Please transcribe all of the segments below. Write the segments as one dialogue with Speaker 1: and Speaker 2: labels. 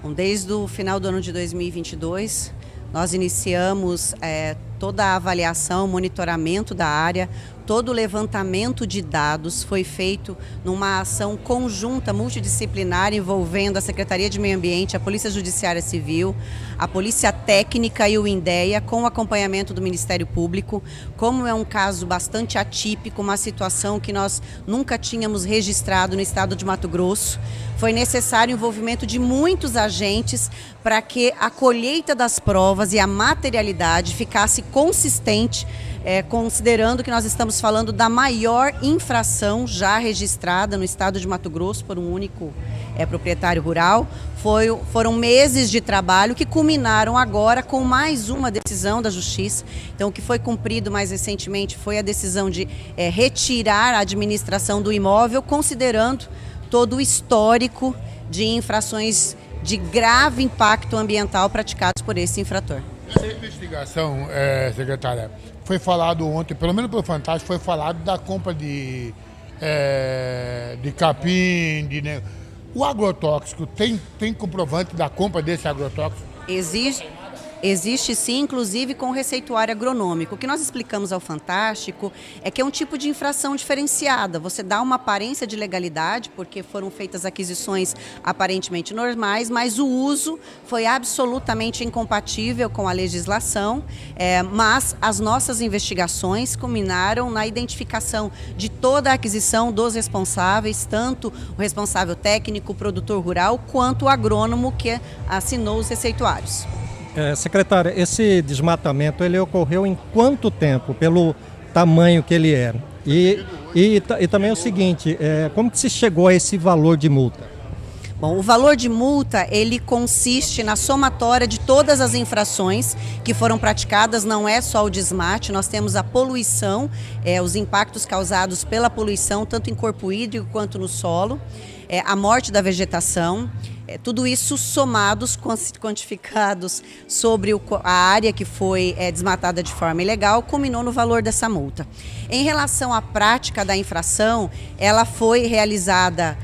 Speaker 1: Bom, desde o final do ano de 2022, nós iniciamos toda a avaliação, monitoramento da área, todo o levantamento de dados foi feito numa ação conjunta, multidisciplinar, envolvendo a Secretaria de Meio Ambiente, a Polícia Judiciária Civil, a Polícia Técnica e o INDEA, com o acompanhamento do Ministério Público. Como é um caso bastante atípico, uma situação que nós nunca tínhamos registrado no estado de Mato Grosso, foi necessário o envolvimento de muitos agentes para que a colheita das provas e a materialidade ficasse consistente, considerando que nós estamos falando da maior infração já registrada no estado de Mato Grosso por um único proprietário rural. Foram meses de trabalho que culminaram agora com mais uma decisão da Justiça. Então, o que foi cumprido mais recentemente foi a decisão de retirar a administração do imóvel, considerando todo o histórico de infrações de grave impacto ambiental praticados por esse infrator.
Speaker 2: Essa investigação, secretária, foi falado ontem, pelo menos pelo Fantástico, foi falado da compra de capim, o agrotóxico, tem comprovante da compra desse agrotóxico?
Speaker 1: Existe sim, inclusive com o receituário agronômico. O que nós explicamos ao Fantástico é que é um tipo de infração diferenciada. Você dá uma aparência de legalidade, porque foram feitas aquisições aparentemente normais, mas o uso foi absolutamente incompatível com a legislação, mas as nossas investigações culminaram na identificação de toda a aquisição dos responsáveis, tanto o responsável técnico, o produtor rural, quanto o agrônomo que assinou os receituários.
Speaker 3: Secretária, esse desmatamento ele ocorreu em quanto tempo, pelo tamanho que ele era? E também é o seguinte, como que se chegou a esse valor de multa?
Speaker 1: Bom, o valor de multa, ele consiste na somatória de todas as infrações que foram praticadas, não é só o desmate, nós temos a poluição, os impactos causados pela poluição, tanto em corpo hídrico quanto no solo, a morte da vegetação, tudo isso somados, quantificados sobre a área que foi desmatada de forma ilegal, culminou no valor dessa multa. Em relação à prática da infração, ela foi realizada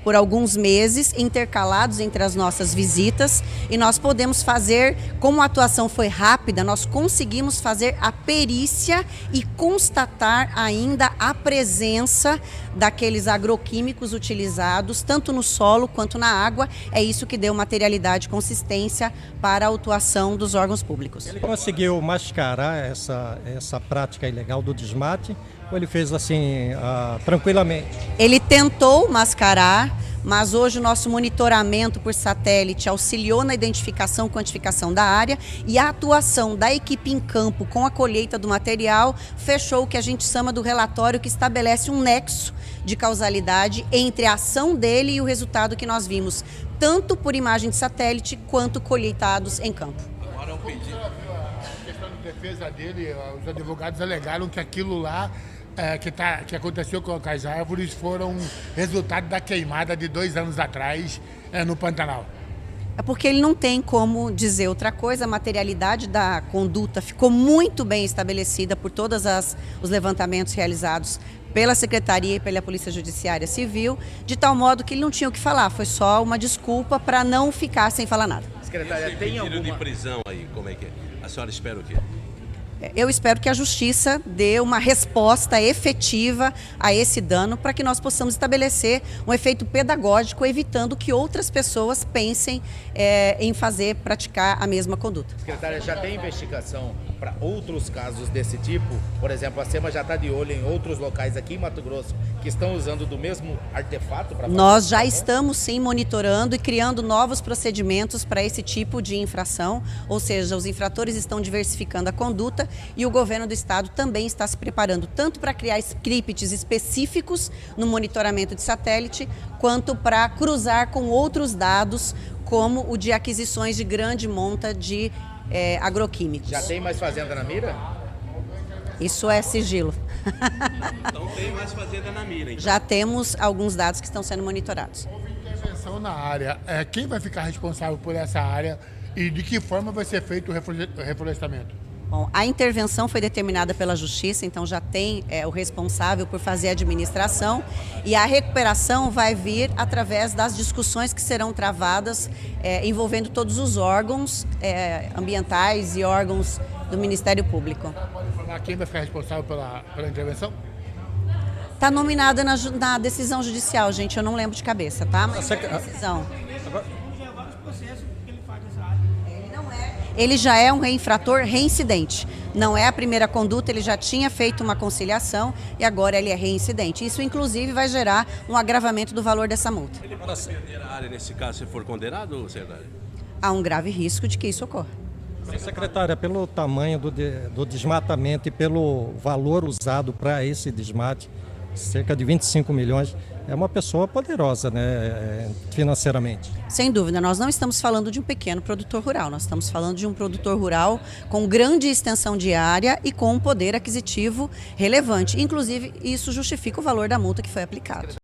Speaker 1: por alguns meses, intercalados entre as nossas visitas, e nós podemos fazer, como a atuação foi rápida, nós conseguimos fazer a perícia e constatar ainda a presença daqueles agroquímicos utilizados, tanto no solo quanto na água. É isso que deu materialidade e consistência para a atuação dos órgãos públicos.
Speaker 3: Ele conseguiu mascarar essa prática ilegal do desmate? Ou ele fez assim, tranquilamente?
Speaker 1: Ele tentou mascarar, mas hoje o nosso monitoramento por satélite auxiliou na identificação e quantificação da área, e a atuação da equipe em campo com a colheita do material fechou o que a gente chama do relatório, que estabelece um nexo de causalidade entre a ação dele e o resultado que nós vimos, tanto por imagem de satélite quanto colheitados em campo.
Speaker 2: Agora um pedido. A questão de defesa dele, os advogados alegaram que aquilo lá que aconteceu com as árvores foram resultado da queimada de 2 anos atrás no Pantanal.
Speaker 1: É porque ele não tem como dizer outra coisa, a materialidade da conduta ficou muito bem estabelecida por todos os levantamentos realizados pela Secretaria e pela Polícia Judiciária Civil, de tal modo que ele não tinha o que falar, foi só uma desculpa para não ficar sem falar nada.
Speaker 4: Secretária, tem alguma... de prisão aí, como é que é? A senhora espera o quê?
Speaker 1: Eu espero que a Justiça dê uma resposta efetiva a esse dano para que nós possamos estabelecer um efeito pedagógico, evitando que outras pessoas pensem em praticar a mesma conduta.
Speaker 4: Secretária, já tem investigação para outros casos desse tipo? Por exemplo, a SEMA já está de olho em outros locais aqui em Mato Grosso que estão usando do mesmo artefato para fazer?
Speaker 1: Nós já estamos sim monitorando e criando novos procedimentos para esse tipo de infração, ou seja, os infratores estão diversificando a conduta e o governo do estado também está se preparando tanto para criar scripts específicos no monitoramento de satélite, quanto para cruzar com outros dados, como o de aquisições de grande monta de agroquímicos.
Speaker 4: Já tem mais fazenda na mira?
Speaker 1: Isso é sigilo.
Speaker 4: Então tem mais fazenda na mira, então.
Speaker 1: Já temos alguns dados que estão sendo monitorados.
Speaker 2: Houve intervenção na área. Quem vai ficar responsável por essa área e de que forma vai ser feito o reflorestamento?
Speaker 1: Bom, a intervenção foi determinada pela Justiça, então já tem o responsável por fazer a administração, e a recuperação vai vir através das discussões que serão travadas envolvendo todos os órgãos ambientais e órgãos do Ministério Público.
Speaker 2: Pode informar quem vai ficar responsável pela intervenção?
Speaker 1: Está nominada na decisão judicial, gente, eu não lembro de cabeça, tá? Mas é a decisão. Ele já é um infrator reincidente. Não é a primeira conduta, ele já tinha feito uma conciliação e agora ele é reincidente. Isso, inclusive, vai gerar um agravamento do valor dessa multa.
Speaker 5: Ele pode perder a área nesse caso se for condenado, secretário?
Speaker 1: Há um grave risco de que isso ocorra.
Speaker 3: Secretária, pelo tamanho do desmatamento e pelo valor usado para esse desmate, cerca de 25 milhões, é uma pessoa poderosa, né, financeiramente.
Speaker 1: Sem dúvida, nós não estamos falando de um pequeno produtor rural, nós estamos falando de um produtor rural com grande extensão de área e com um poder aquisitivo relevante. Inclusive, isso justifica o valor da multa que foi aplicada.